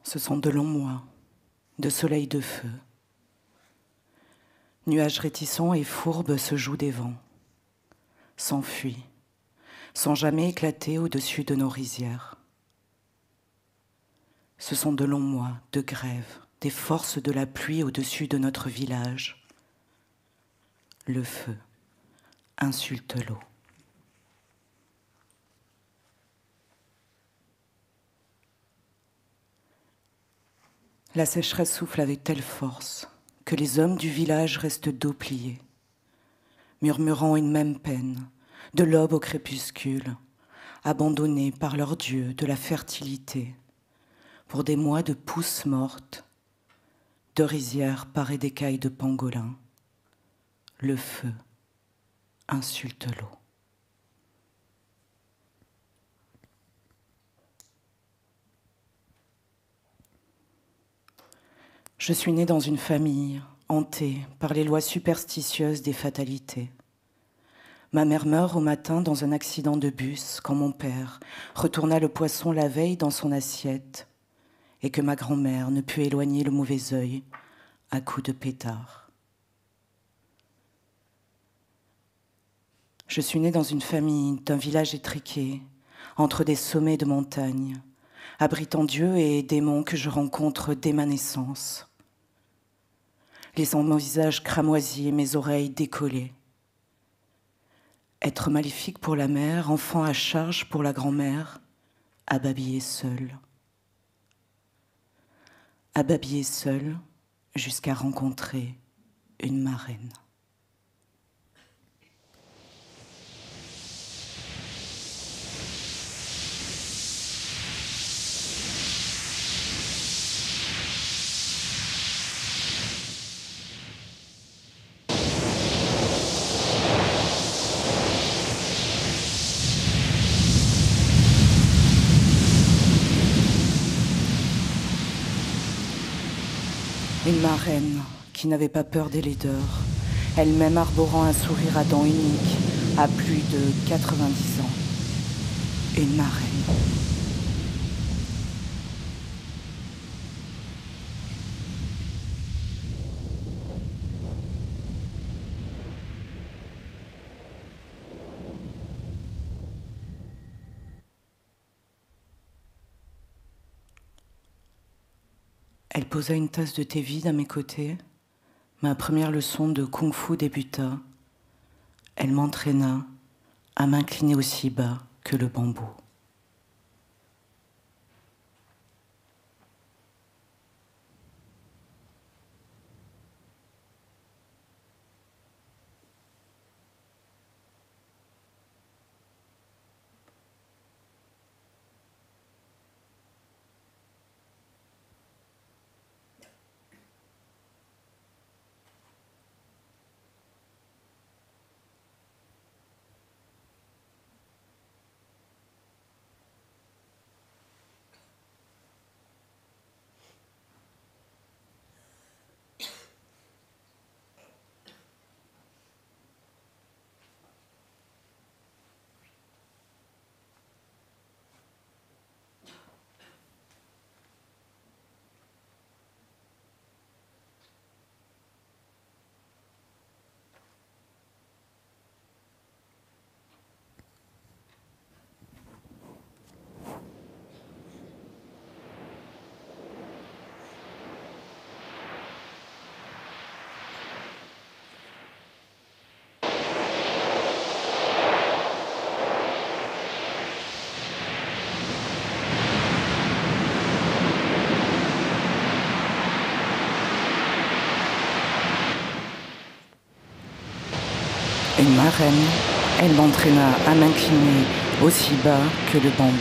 Ce sont de longs mois, de soleil de feu. Nuages réticents et fourbes se jouent des vents, s'enfuient, sans jamais éclater au-dessus de nos rizières. Ce sont de longs mois de grève, des forces de la pluie au-dessus de notre village. Le feu insulte l'eau. La sécheresse souffle avec telle force que les hommes du village restent dos pliés, murmurant une même peine, de l'aube au crépuscule, abandonnés par leur dieu de la fertilité, pour des mois de pousses mortes, de rizières parées d'écailles de pangolin. Le feu insulte l'eau. Je suis née dans une famille hantée par les lois superstitieuses des fatalités. Ma mère meurt au matin dans un accident de bus quand mon père retourna le poisson la veille dans son assiette et que ma grand-mère ne put éloigner le mauvais œil à coups de pétard. Je suis née dans une famille d'un village étriqué, entre des sommets de montagne, abritant dieux et démons que je rencontre dès ma naissance, laissant mon visage cramoisi et mes oreilles décollées. Être maléfique pour la mère, enfant à charge pour la grand-mère, ababillé seul. Ababillé seul jusqu'à rencontrer une marraine. Une marraine qui n'avait pas peur des laideurs, elle-même arborant un sourire à dents uniques à plus de 90 ans. Une marraine. Elle posa une tasse de thé vide à mes côtés. Ma première leçon de kung-fu débuta. Elle m'entraîna à m'incliner aussi bas que le bambou. Une marraine, elle m'entraîna à m'incliner aussi bas que le bambou.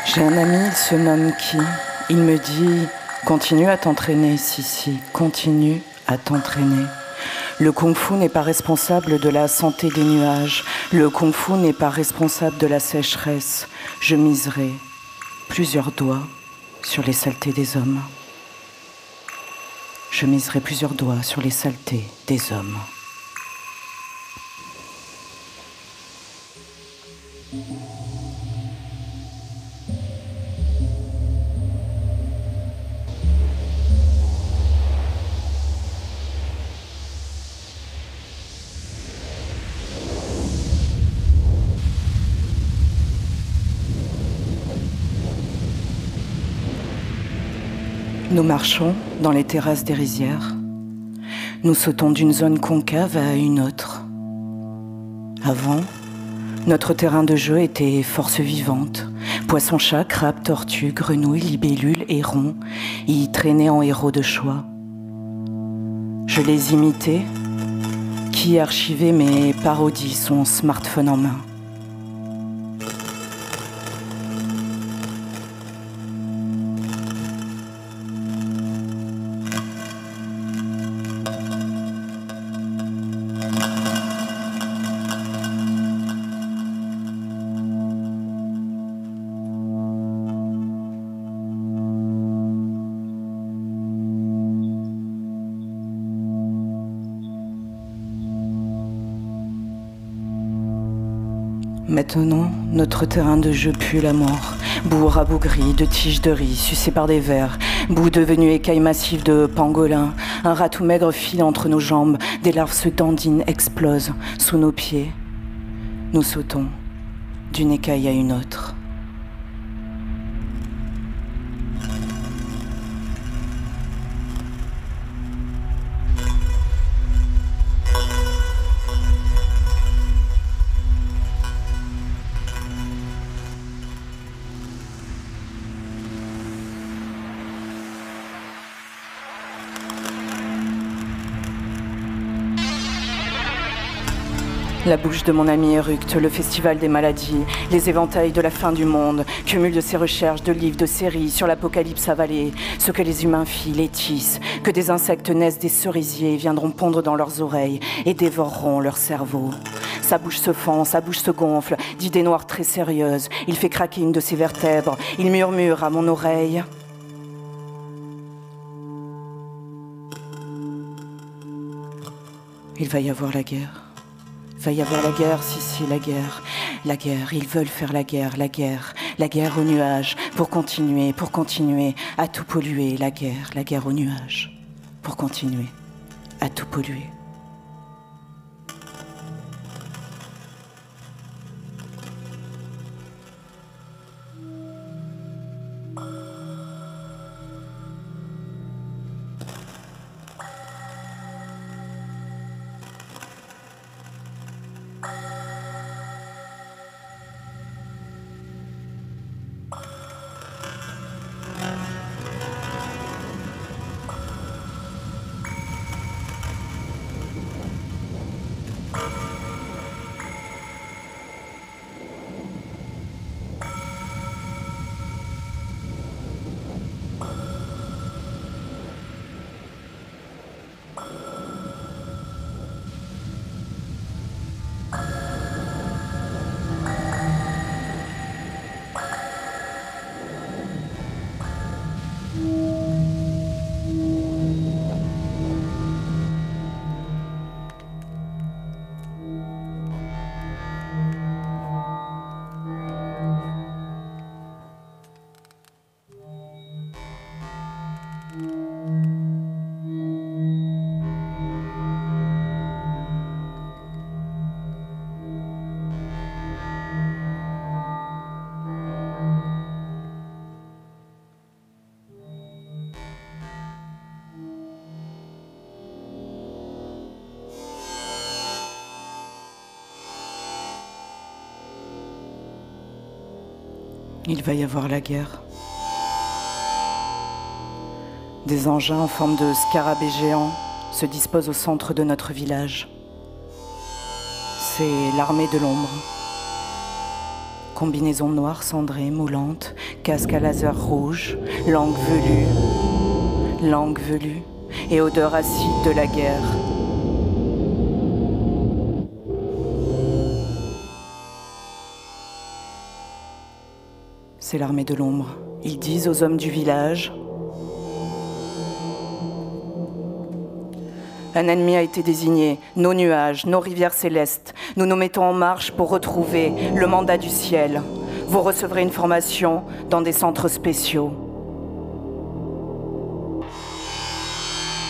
J'ai un ami, il se nomme Ki. Il me dit « Continue à t'entraîner, Sissi, continue à t'entraîner. Le kung-fu n'est pas responsable de la santé des nuages. Le kung-fu n'est pas responsable de la sécheresse. Je miserai plusieurs doigts sur les saletés des hommes. Je miserai plusieurs doigts sur les saletés des hommes. Nous marchons dans les terrasses des rizières. Nous sautons d'une zone concave à une autre. Avant, notre terrain de jeu était force vivante. Poisson-chat, crabe, tortue, grenouille, libellule, héron y traînaient en héros de choix. Je les imitais, qui archivait mes parodies, son smartphone en main. Maintenant, notre terrain de jeu pue la mort. Boue rabougrie de tiges de riz sucées par des vers. Boue devenue écaille massive de pangolin. Un rat tout maigre file entre nos jambes. Des larves se dandinent, explosent sous nos pieds. Nous sautons d'une écaille à une autre. La bouche de mon ami éructe, le festival des maladies, les éventails de la fin du monde, cumul de ses recherches, de livres, de séries sur l'apocalypse avalée, ce que les humains filent et tissent, que des insectes naissent des cerisiers et viendront pondre dans leurs oreilles et dévoreront leur cerveau. Sa bouche se fend, sa bouche se gonfle, d'idées noires très sérieuses, il fait craquer une de ses vertèbres, il murmure à mon oreille. Il va y avoir la guerre. Va y avoir la guerre, si, la guerre, ils veulent faire la guerre aux nuages, pour continuer à tout polluer, la guerre aux nuages, pour continuer à tout polluer. Il va y avoir la guerre. Des engins en forme de scarabées géants se disposent au centre de notre village. C'est l'armée de l'ombre. Combinaison noire cendrée, moulante, casque à laser rouge, langue velue et odeur acide de la guerre. C'est l'armée de l'ombre. Ils disent aux hommes du village: un ennemi a été désigné, nos nuages, nos rivières célestes. Nous nous mettons en marche pour retrouver le mandat du ciel. Vous recevrez une formation dans des centres spéciaux.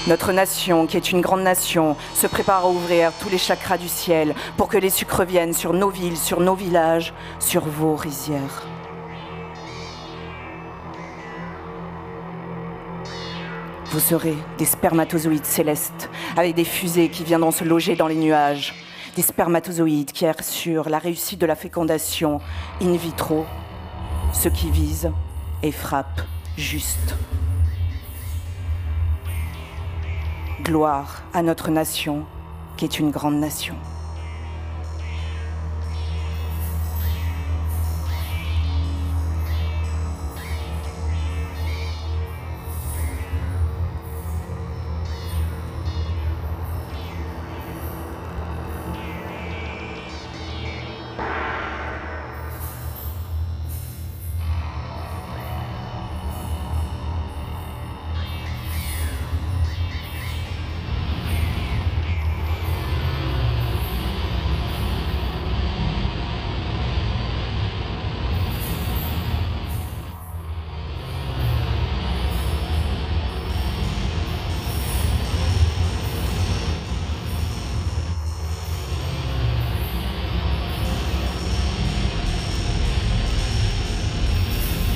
Notre nation, qui est une grande nation, se prépare à ouvrir tous les chakras du ciel pour que les sucres viennent sur nos villes, sur nos villages, sur vos rizières. Vous serez des spermatozoïdes célestes, avec des fusées qui viendront se loger dans les nuages. Des spermatozoïdes qui assurent la réussite de la fécondation in vitro, ceux qui visent et frappent juste. Gloire à notre nation, qui est une grande nation.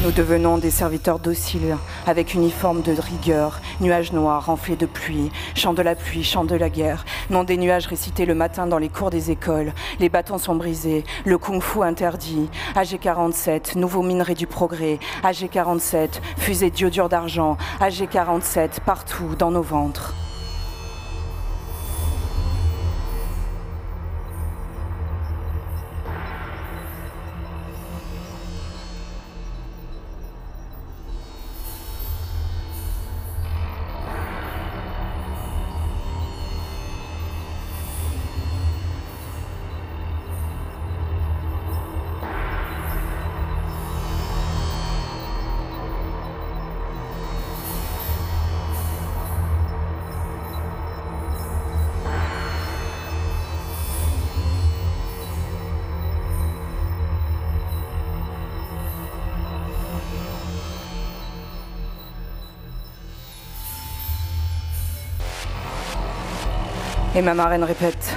Nous devenons des serviteurs dociles, avec uniforme de rigueur, nuages noirs, enflés de pluie, chant de la pluie, chant de la guerre, non des nuages récités le matin dans les cours des écoles, les bâtons sont brisés, le kung-fu interdit, AG47, nouveau minerai du progrès, AG47, fusée d'iodure d'argent, AG47, partout dans nos ventres. Et ma marraine répète,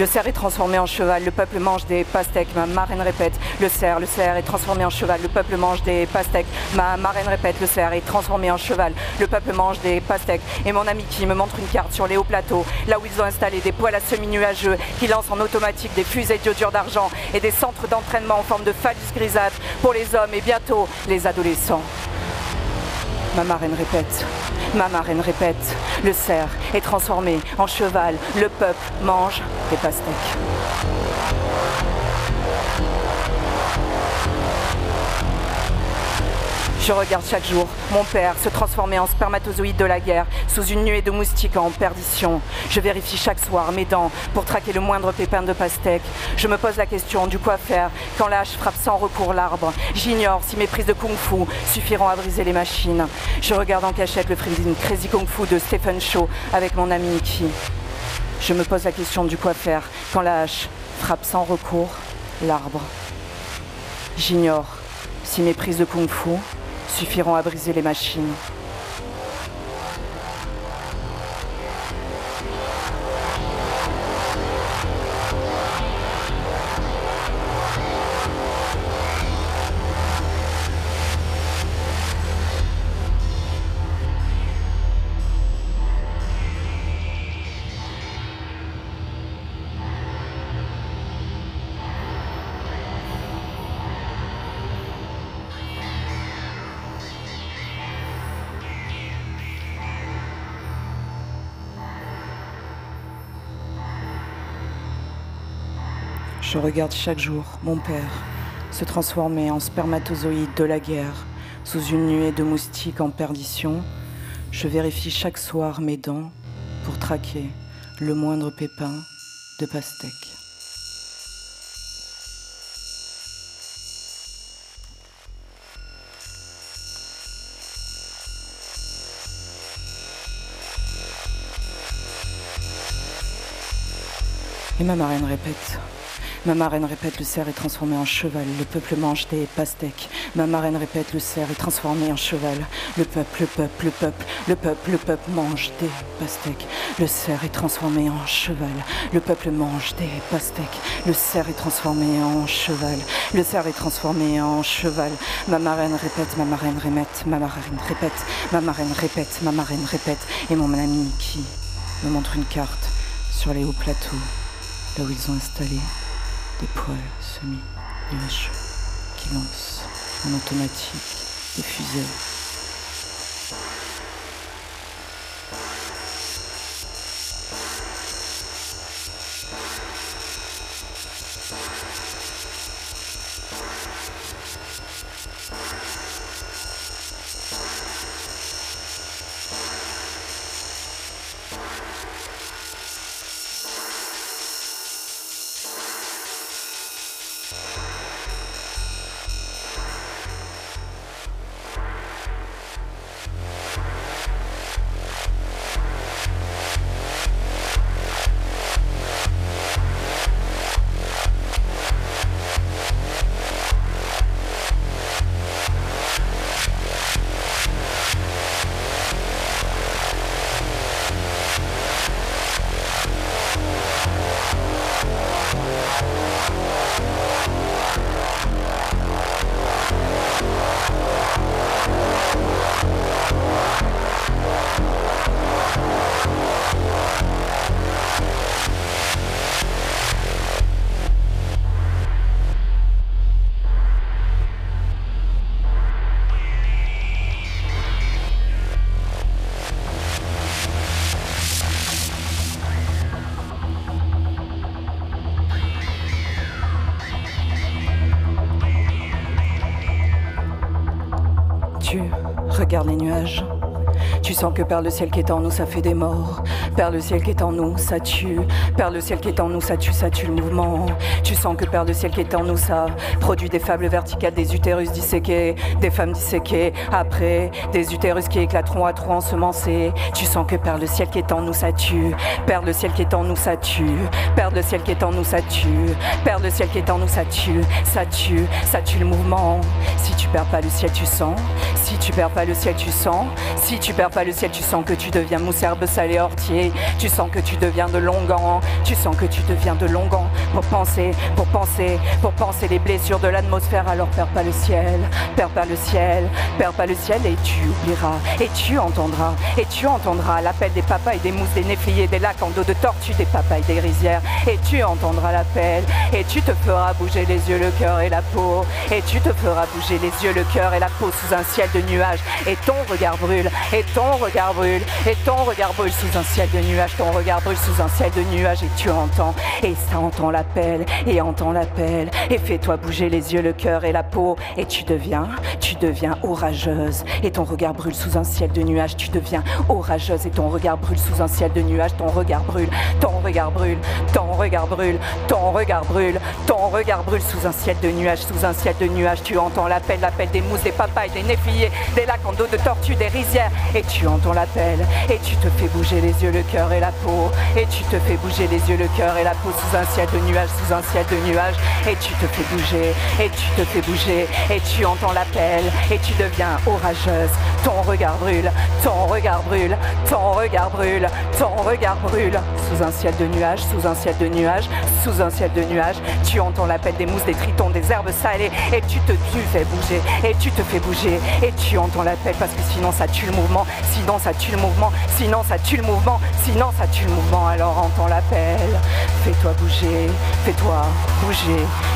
le cerf est transformé en cheval, le peuple mange des pastèques. Ma marraine répète, le cerf est transformé en cheval, le peuple mange des pastèques. Ma marraine répète, le cerf est transformé en cheval, le peuple mange des pastèques. Et mon ami qui me montre une carte sur les hauts plateaux, là où ils ont installé des poêles à semi-nuageux qui lancent en automatique des fusées d'iodure d'argent et des centres d'entraînement en forme de phallus grisâtre pour les hommes et bientôt les adolescents. Ma marraine répète, le cerf est transformé en cheval, le peuple mange des pastèques. Je regarde chaque jour mon père se transformer en spermatozoïde de la guerre sous une nuée de moustiques en perdition. Je vérifie chaque soir mes dents pour traquer le moindre pépin de pastèque. Je me pose la question du quoi faire quand la hache frappe sans recours l'arbre. J'ignore si mes prises de kung-fu suffiront à briser les machines. Je regarde en cachette le film Crazy Kung Fu de Stephen Chow avec mon ami Mickey. Je me pose la question du quoi faire quand la hache frappe sans recours l'arbre. J'ignore si mes prises de kung-fu suffiront à briser les machines. Je regarde chaque jour mon père se transformer en spermatozoïde de la guerre sous une nuée de moustiques en perdition. Je vérifie chaque soir mes dents pour traquer le moindre pépin de pastèque. Et ma marraine répète. Ma marraine répète, le cerf est transformé en cheval. Le peuple mange des pastèques. Ma marraine répète, le cerf est transformé en cheval. Le peuple mange des pastèques. Le cerf est transformé en cheval. Le peuple mange des pastèques. Le cerf est transformé en cheval. Le cerf est transformé en cheval. Ma marraine répète, ma marraine répète, ma marraine répète, ma marraine répète, ma marraine répète. Et mon ami qui me montre une carte sur les hauts plateaux, là où ils ont installé des poils semi-nuageux qui lancent en automatique des fusées. Tu regardes les nuages. Tu sens que par le ciel qui est en nous, ça fait des morts. Par le ciel qui est en nous, ça tue. Par le ciel qui est en nous, ça tue le mouvement. Tu sens que par le ciel qui est en nous, ça produit des fables verticales, des utérus disséqués, des femmes disséquées. Après, des utérus qui éclateront à trop ensemencés. Tu sens que par le ciel qui est en nous, ça tue. Par le ciel qui est en nous, ça tue. Par le ciel qui est en nous, ça tue. Par le ciel qui est en nous, ça tue. Ça tue le mouvement. Si tu perds pas le ciel, tu sens. Si tu perds pas le ciel, tu sens. Si tu perds pas le ciel, tu sens que tu deviens mousse, herbe, salé, ortier. Tu sens que tu deviens de longan. Tu sens que tu deviens de longan. Pour penser les blessures de l'atmosphère. Alors perds pas le ciel, perds pas le ciel, perds pas le ciel et tu oublieras. Et tu entendras l'appel des papayes, des mousses, des néfliers, des lacs en dos de tortue, des papayes, des rizières. Et tu entendras l'appel et tu te feras bouger les yeux, le cœur et la peau. Et tu te feras bouger les yeux, le cœur et la peau sous un ciel de nuages. Et ton regard brûle, et ton regard brûle, et ton regard brûle sous un ciel de nuages. Ton regard brûle sous un ciel de nuages et tu entends. Et ça entend l'appel, et entend l'appel. Et fais-toi bouger les yeux, le cœur et la peau. Et tu deviens orageuse. Et ton regard brûle sous un ciel de nuages. Tu deviens orageuse et ton regard brûle sous un ciel de nuages. Ton regard brûle, ton regard brûle, ton regard brûle, ton regard brûle, ton regard brûle sous un ciel de nuages, sous un ciel de nuages. Tu entends l'appel des mousses, des papayes, des néfliers, des lacs en dos de tortue, des rizières. Et tu entends l'appel et tu te fais bouger les yeux, le cœur et la peau. Et tu te fais bouger les yeux, le cœur et la peau sous un ciel de nuages, sous un ciel de nuages. Et tu te fais bouger, et tu te fais bouger, et tu entends l'appel et tu deviens orageuse. Ton regard brûle, ton regard brûle, ton regard brûle, ton regard brûle. Sous un ciel de nuages, sous un ciel de nuages, sous un ciel de nuages. Tu entends l'appel des mousses, des tritons, des herbes salées. Et tu fais bouger, et tu te fais bouger. Et tu entends l'appel parce que sinon ça tue le mouvement. Sinon ça tue le mouvement, sinon ça tue le mouvement, sinon ça tue le mouvement. Alors entends l'appel, fais-toi bouger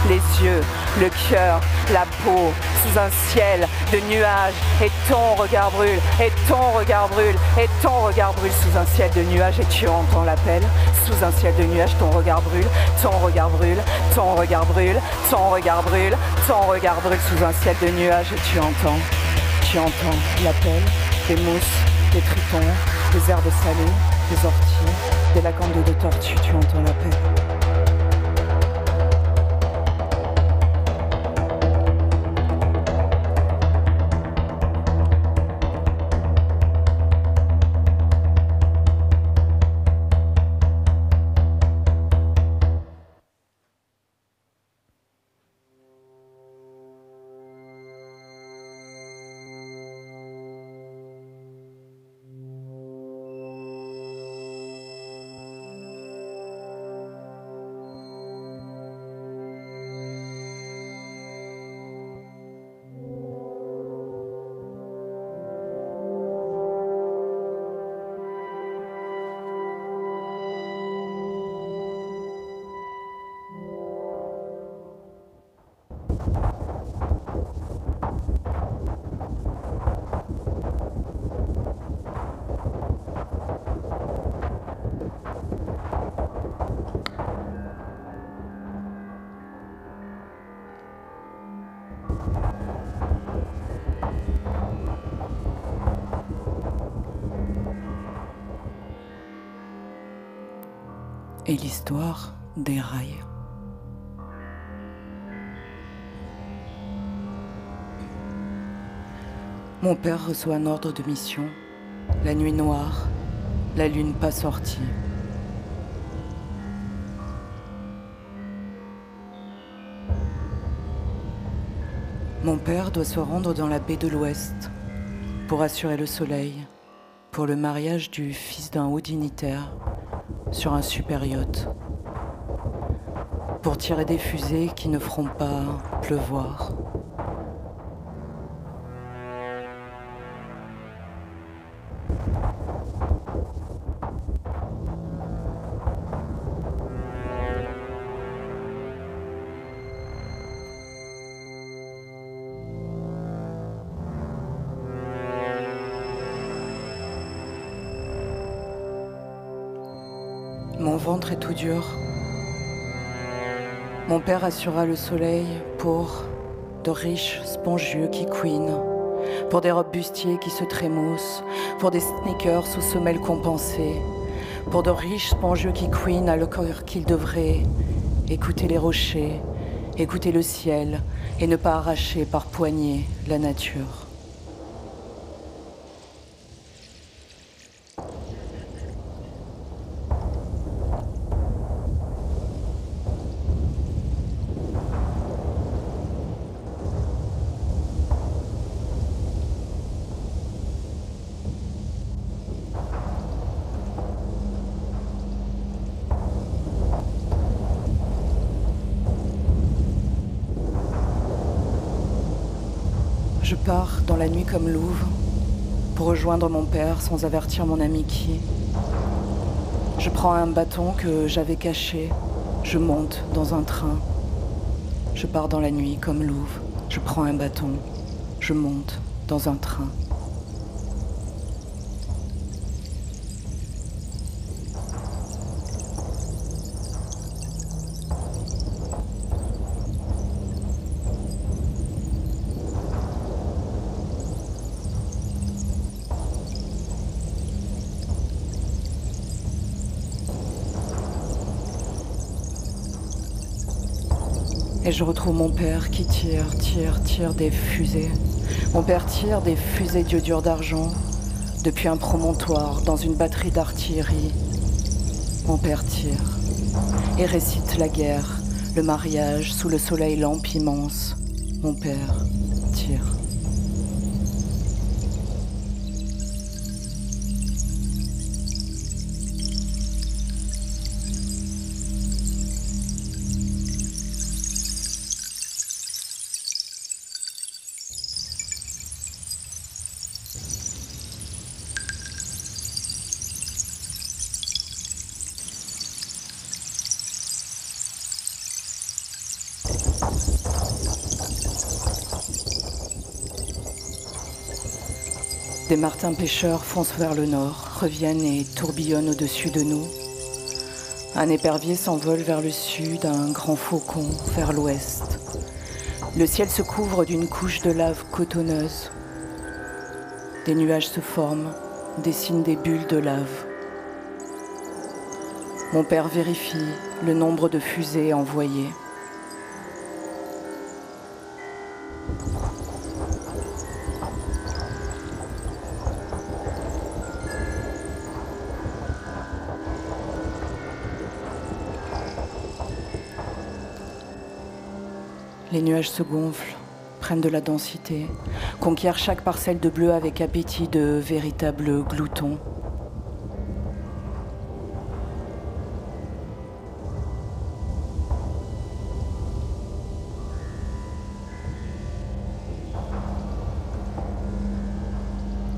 les yeux, le cœur, la peau, sous un ciel de nuages. Et ton regard brûle, et ton regard brûle, et ton regard brûle sous un ciel de nuages. Et tu entends l'appel, sous un ciel de nuages. Ton regard brûle, ton regard brûle, ton regard brûle, ton regard brûle, ton regard brûle sous un ciel de nuages. Et tu entends l'appel des mousses, des tritons, des herbes salées, des orties, des lacs en dos de tortue. Tu entends l'appel. Et l'histoire déraille. Mon père reçoit un ordre de mission. La nuit noire, la lune pas sortie. Mon père doit se rendre dans la baie de l'Ouest pour assurer le soleil, pour le mariage du fils d'un haut dignitaire sur un super yacht, pour tirer des fusées qui ne feront pas pleuvoir. Mon ventre est tout dur. Mon père assurera le soleil pour de riches spongieux qui couinent, pour des robes bustiers qui se trémoussent, pour des sneakers aux semelles compensées, pour de riches spongieux qui couinent alors qu'ils devraient écouter les rochers, écouter le ciel et ne pas arracher par poignées la nature. Je pars dans la nuit comme louve pour rejoindre mon père sans avertir mon ami qui. Je prends un bâton que j'avais caché, je monte dans un train. Je pars dans la nuit comme louve, je prends un bâton, je monte dans un train. Et je retrouve mon père qui tire des fusées. Mon père tire des fusées d'iodure d'argent depuis un promontoire dans une batterie d'artillerie. Mon père tire et récite la guerre, le mariage sous le soleil lampe immense. Mon père tire. Des martins pêcheurs foncent vers le nord, reviennent et tourbillonnent au-dessus de nous. Un épervier s'envole vers le sud, un grand faucon vers l'ouest. Le ciel se couvre d'une couche de lave cotonneuse. Des nuages se forment, dessinent des bulles de lave. Mon père vérifie le nombre de fusées envoyées. Les nuages se gonflent, prennent de la densité, conquièrent chaque parcelle de bleu avec appétit de véritables gloutons.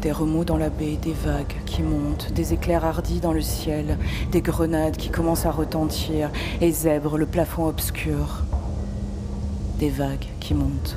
Des remous dans la baie, des vagues qui montent, des éclairs hardis dans le ciel, des grenades qui commencent à retentir et zèbrent le plafond obscur. Des vagues qui montent.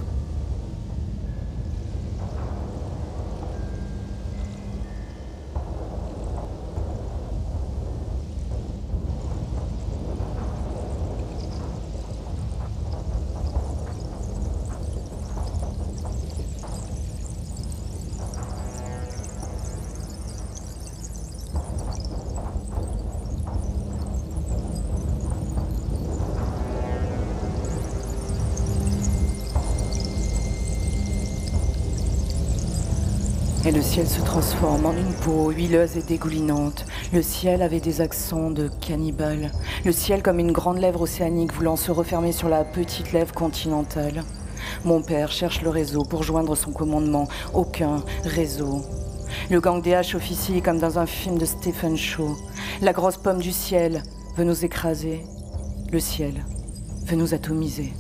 Et le ciel se transforme en une peau huileuse et dégoulinante. Le ciel avait des accents de cannibale. Le ciel comme une grande lèvre océanique voulant se refermer sur la petite lèvre continentale. Mon père cherche le réseau pour joindre son commandement. Aucun réseau. Le gang des H officie comme dans un film de Stephen Shaw. La grosse pomme du ciel veut nous écraser. Le ciel veut nous atomiser.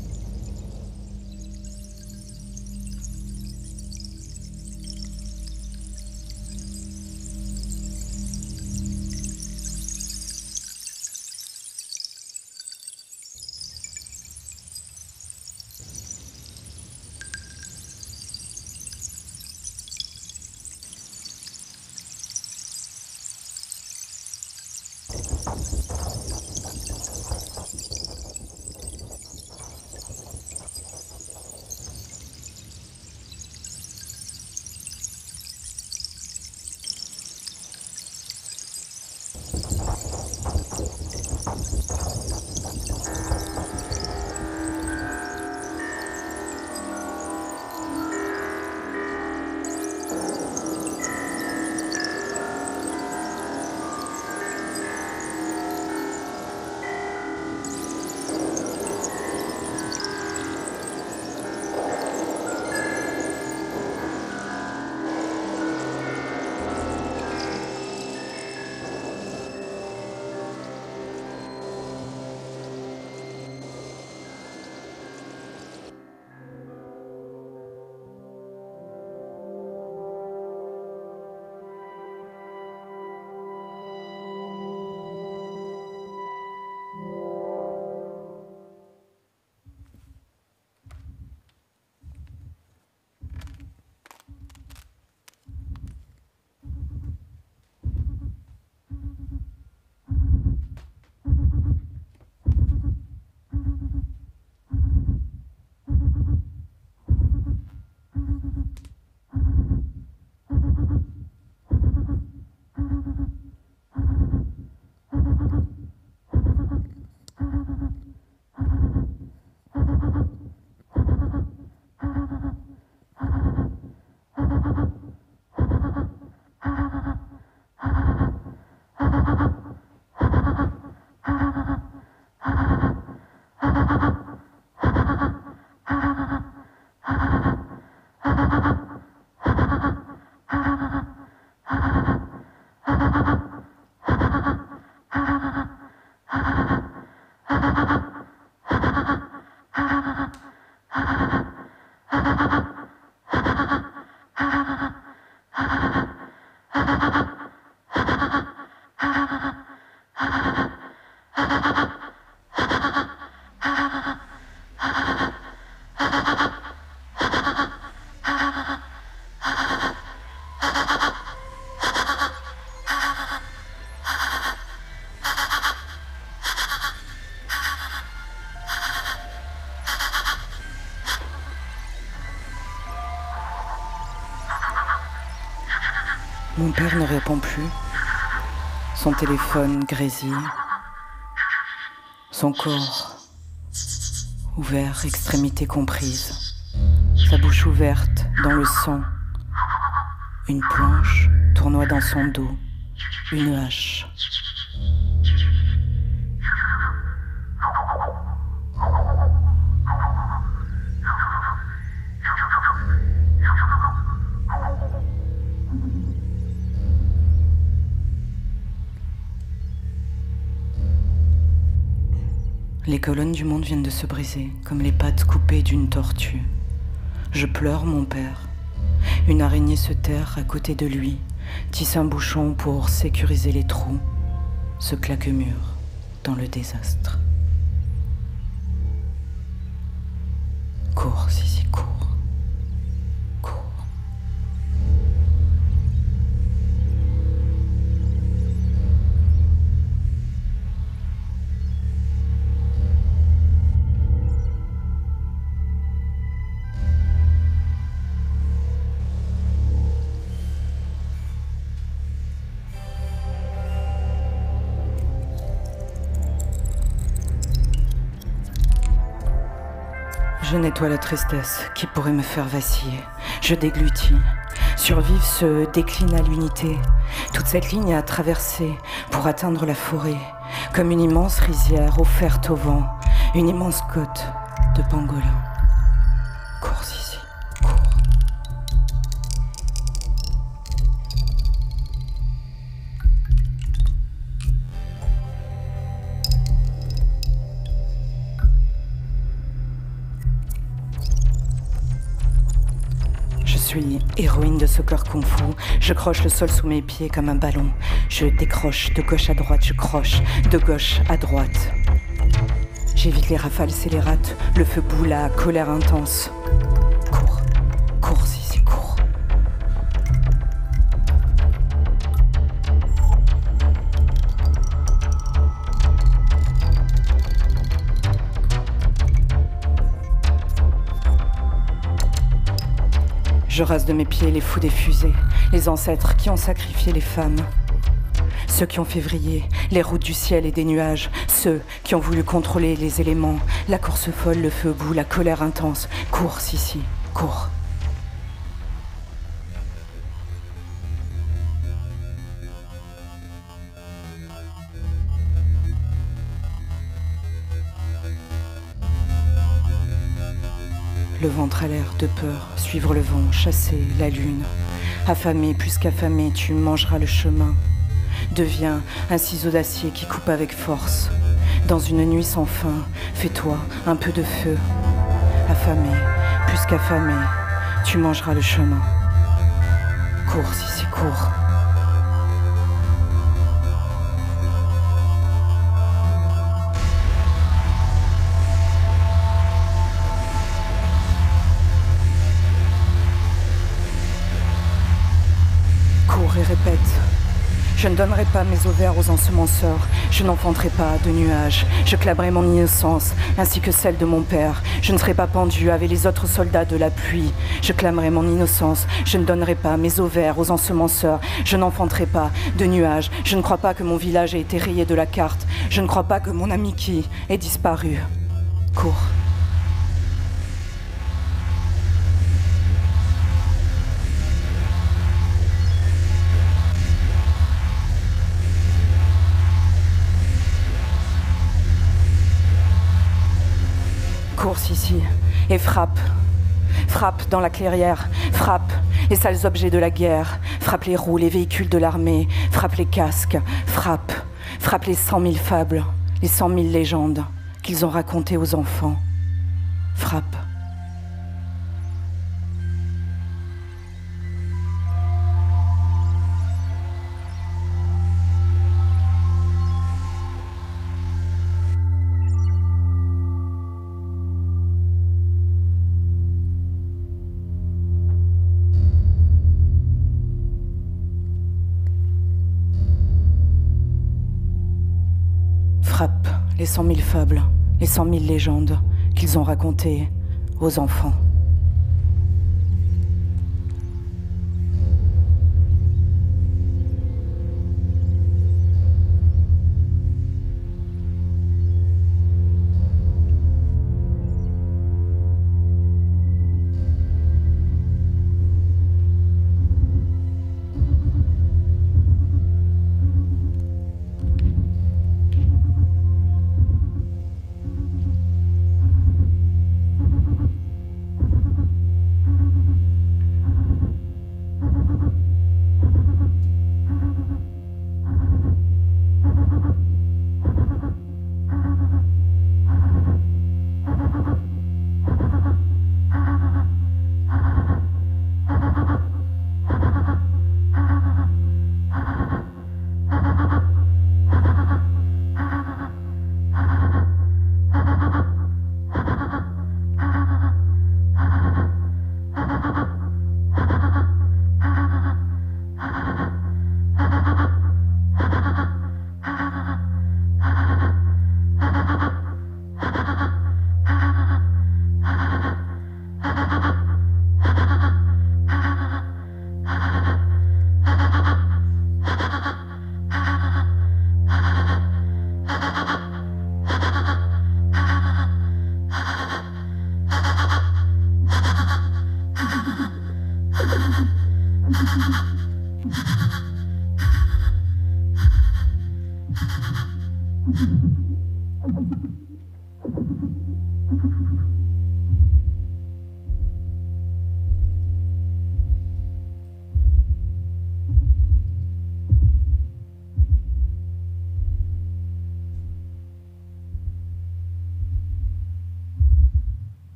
Mon père ne répond plus. Son téléphone grésille. Son corps ouvert, extrémité comprise. Sa bouche ouverte dans le sang. Une planche tournoie dans son dos. Une hache. Les colonnes du monde viennent de se briser, comme les pattes coupées d'une tortue. Je pleure mon père. Une araignée se terre à côté de lui, tisse un bouchon pour sécuriser les trous, se claque-mur dans le désastre. Cours, Sissi, cours. Cours. Je nettoie la tristesse qui pourrait me faire vaciller. Je déglutis. Survivre se décline à l'unité. Toute cette ligne à traverser pour atteindre la forêt, comme une immense rizière offerte au vent, une immense côte de pangolin. Cours ici, cours. Je suis héroïne de ce cœur kung-fu. Je croche le sol sous mes pieds comme un ballon. Je décroche de gauche à droite, je croche de gauche à droite. J'évite les rafales scélérates, le feu bout, la colère intense. Cours, cours ici, cours. Je rase de mes pieds les fous des fusées, les ancêtres qui ont sacrifié les femmes. Ceux qui ont fait vriller les routes du ciel et des nuages, ceux qui ont voulu contrôler les éléments, la course folle, le feu bout, la colère intense. Cours, Sissi, cours. Le ventre à l'air de peur, suivre le vent, chasser la lune. Affamé, plus qu'affamé, tu mangeras le chemin. Deviens un ciseau d'acier qui coupe avec force. Dans une nuit sans fin, fais-toi un peu de feu. Affamé, plus qu'affamé, tu mangeras le chemin. Cours, Sissi, cours. Et répète, je ne donnerai pas mes ovaires aux ensemenceurs, je n'enfanterai pas de nuages, je clamerai mon innocence, ainsi que celle de mon père, je ne serai pas pendu avec les autres soldats de la pluie, je clamerai mon innocence, je ne donnerai pas mes ovaires aux ensemenceurs, je n'enfanterai pas de nuages, je ne crois pas que mon village ait été rayé de la carte, je ne crois pas que mon ami qui ait disparu. Cours. Course ici et frappe. Frappe dans la clairière, frappe les sales objets de la guerre, frappe les roues, les véhicules de l'armée, frappe les casques, frappe. Frappe les 100 000 fables, les 100 000 légendes qu'ils ont racontées aux enfants. Frappe. Frappe les 100 000 fables, les 100 000 légendes qu'ils ont racontées aux enfants.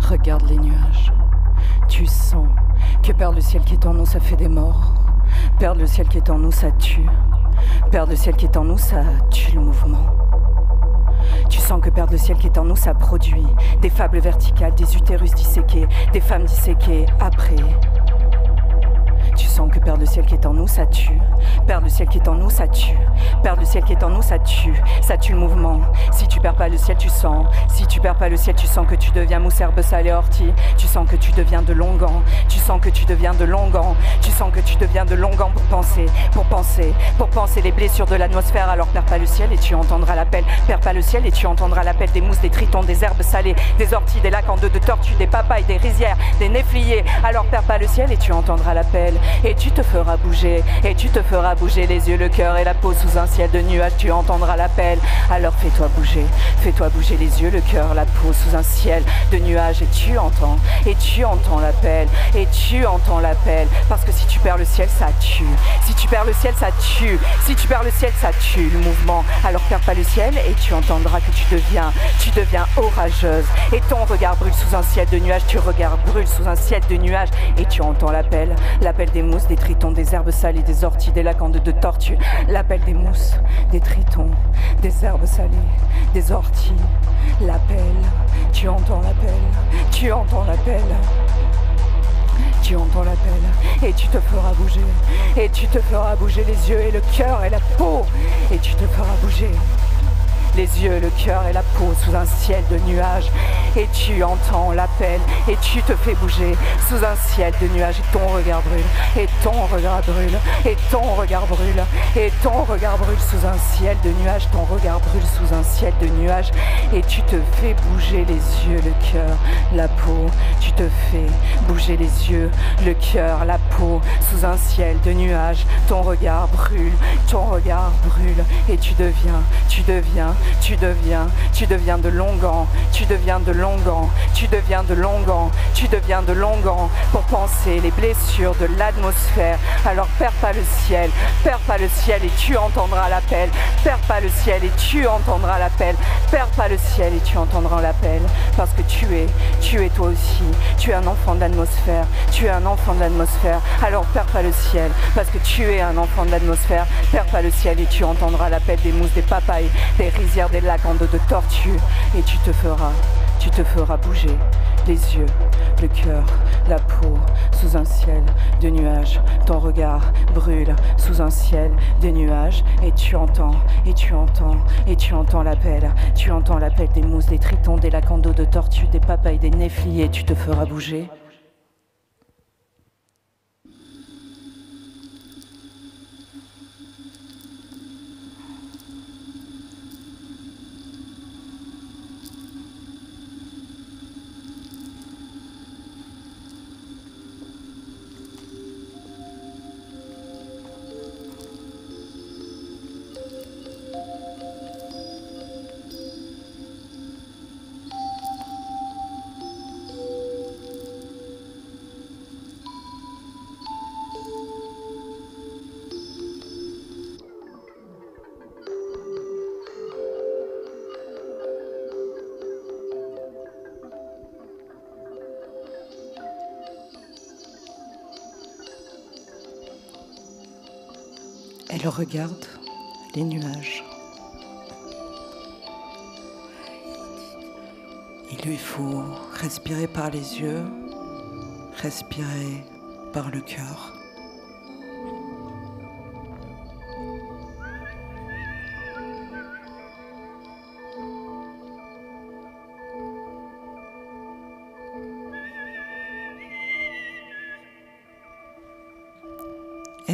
Regarde les nuages. Tu sens que perdre le ciel qui est en nous, ça fait des morts. Perdre le ciel qui est en nous, ça tue. Perdre le ciel qui est en nous, ça tue le mouvement. Tu sens que perdre le ciel qui est en nous, ça produit des fables verticales, des utérus disséqués, des femmes disséquées après. Tu sens que perdre le ciel qui est en nous, ça tue. Perdre le ciel qui est en nous, ça tue. Perdre le ciel qui est en nous, ça tue. Ça tue le mouvement. Si tu perds pas le ciel, tu sens. Si tu perds pas le ciel, tu sens que tu deviens mousse, herbe salée, ortie. Tu sens que tu deviens de longan. Tu sens que tu deviens de longan. Tu sens que tu deviens de longan pour penser. Pour penser les blessures de l'atmosphère. Alors perds pas le ciel et tu entendras l'appel. Perds pas le ciel et tu entendras l'appel des mousses, des tritons, des herbes salées, des orties, des lacs en deux de tortues, des papayes, des rizières, des néfliers. Alors perds pas le ciel et tu entendras l'appel. Et tu te feras bouger, et tu te feras bouger les yeux, le cœur et la peau sous un ciel de nuages, tu entendras l'appel. Alors fais-toi bouger les yeux, le cœur, la peau sous un ciel de nuages, et tu entends l'appel, et tu entends l'appel. Parce que si tu perds le ciel, ça tue. Si tu perds le ciel, ça tue. Si tu perds le ciel, ça tue le mouvement. Alors perds pas le ciel et tu entendras que tu deviens orageuse. Et ton regard brûle sous un ciel de nuages, tu regardes brûle sous un ciel de nuages, et tu entends l'appel des mousses, des tritons, des herbes salées, des orties, des lacs en deux de tortues. L'appel des mousses, des tritons, des herbes salées, des orties. L'appel, tu entends l'appel, tu entends l'appel. Tu entends l'appel et tu te feras bouger. Et tu te feras bouger les yeux et le cœur et la peau. Et tu te feras bouger les yeux, le cœur et la peau sous un ciel de nuages. Et tu entends l'appel et tu te fais bouger sous un ciel de nuages. Et ton regard brûle, et ton regard brûle, et ton regard brûle, et ton regard brûle sous un ciel de nuages. Ton regard brûle sous un ciel de nuages. Et tu te fais bouger les yeux, le cœur, la peau. Tu te fais bouger les yeux, le cœur, la peau sous un ciel de nuages. Ton regard brûle, et tu deviens de longan, tu deviens de longan, tu deviens de longan, tu deviens de longan pour penser les blessures de l'atmosphère. Alors perds pas le ciel et tu entendras l'appel. Perds pas le ciel et tu entendras l'appel. Perds pas le ciel et tu entendras l'appel. Parce que tu es toi aussi, tu es un enfant de l'atmosphère, tu es un enfant de l'atmosphère. Alors perds pas le ciel parce que tu es un enfant de l'atmosphère. Perds pas le ciel et tu entendras l'appel des mousses, des papayes, des rizières, des lacs en dos de tortues. Et tu te feras bouger les yeux, le cœur, la peau sous un ciel de nuages. Ton regard brûle sous un ciel de nuages. Et tu entends l'appel. Tu entends l'appel des mousses, des tritons, des lacs en dos de tortues, des papayes, des néfliers. Et tu te feras bouger. Elle regarde les nuages. Il lui faut respirer par les yeux, respirer par le cœur.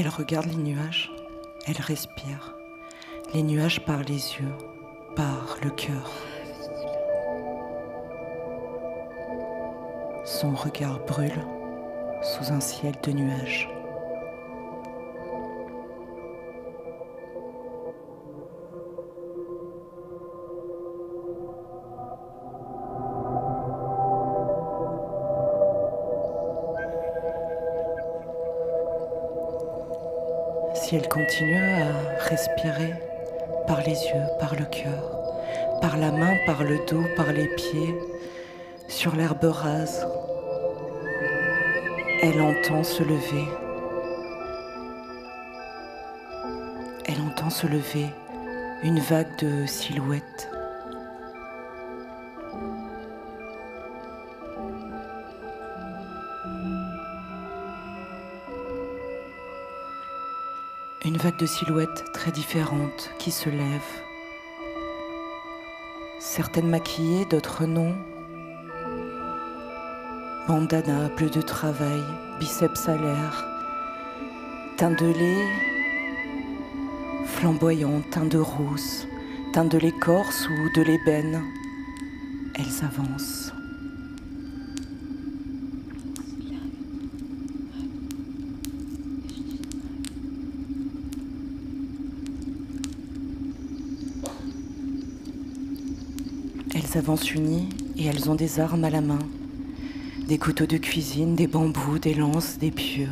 Elle regarde les nuages, elle respire. Les nuages par les yeux, par le cœur. Son regard brûle sous un ciel de nuages. Si elle continue à respirer par les yeux, par le cœur, par la main, par le dos, par les pieds, sur l'herbe rase, elle entend se lever. Elle entend se lever une vague de silhouettes. Une vague de silhouettes très différentes qui se lèvent. Certaines maquillées, d'autres non. Bandana, bleu de travail, biceps à l'air, teint de lait, flamboyant, teint de rousse, teint de l'écorce ou de l'ébène. Elles avancent. Elles avancent unies et elles ont des armes à la main. Des couteaux de cuisine, des bambous, des lances, des pieux.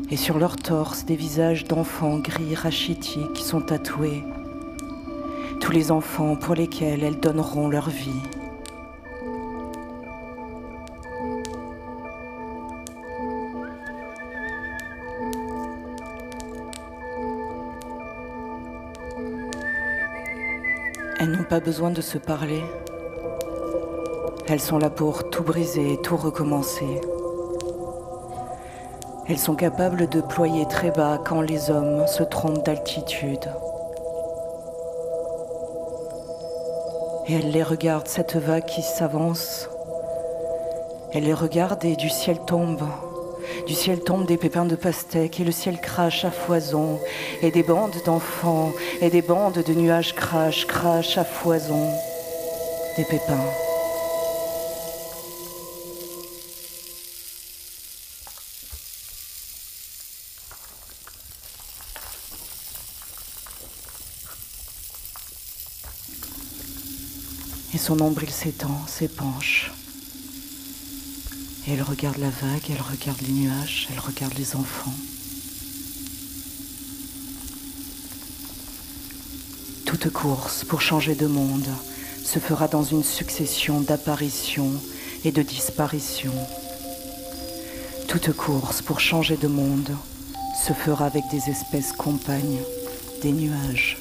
Et sur leur torse, des visages d'enfants gris rachitiques sont tatoués. Tous les enfants pour lesquels elles donneront leur vie. Elles n'ont pas besoin de se parler. Elles sont là pour tout briser, tout recommencer. Elles sont capables de ployer très bas quand les hommes se trompent d'altitude. Et elles les regardent, cette vague qui s'avance. Elles les regardent et du ciel tombe. Du ciel tombent des pépins de pastèque et le ciel crache à foison. Et des bandes d'enfants et des bandes de nuages crachent à foison. Des pépins. Et son nombril s'étend, s'épanche. Et elle regarde la vague, elle regarde les nuages, elle regarde les enfants. Toute course pour changer de monde se fera dans une succession d'apparitions et de disparitions. Toute course pour changer de monde se fera avec des espèces compagnes, des nuages.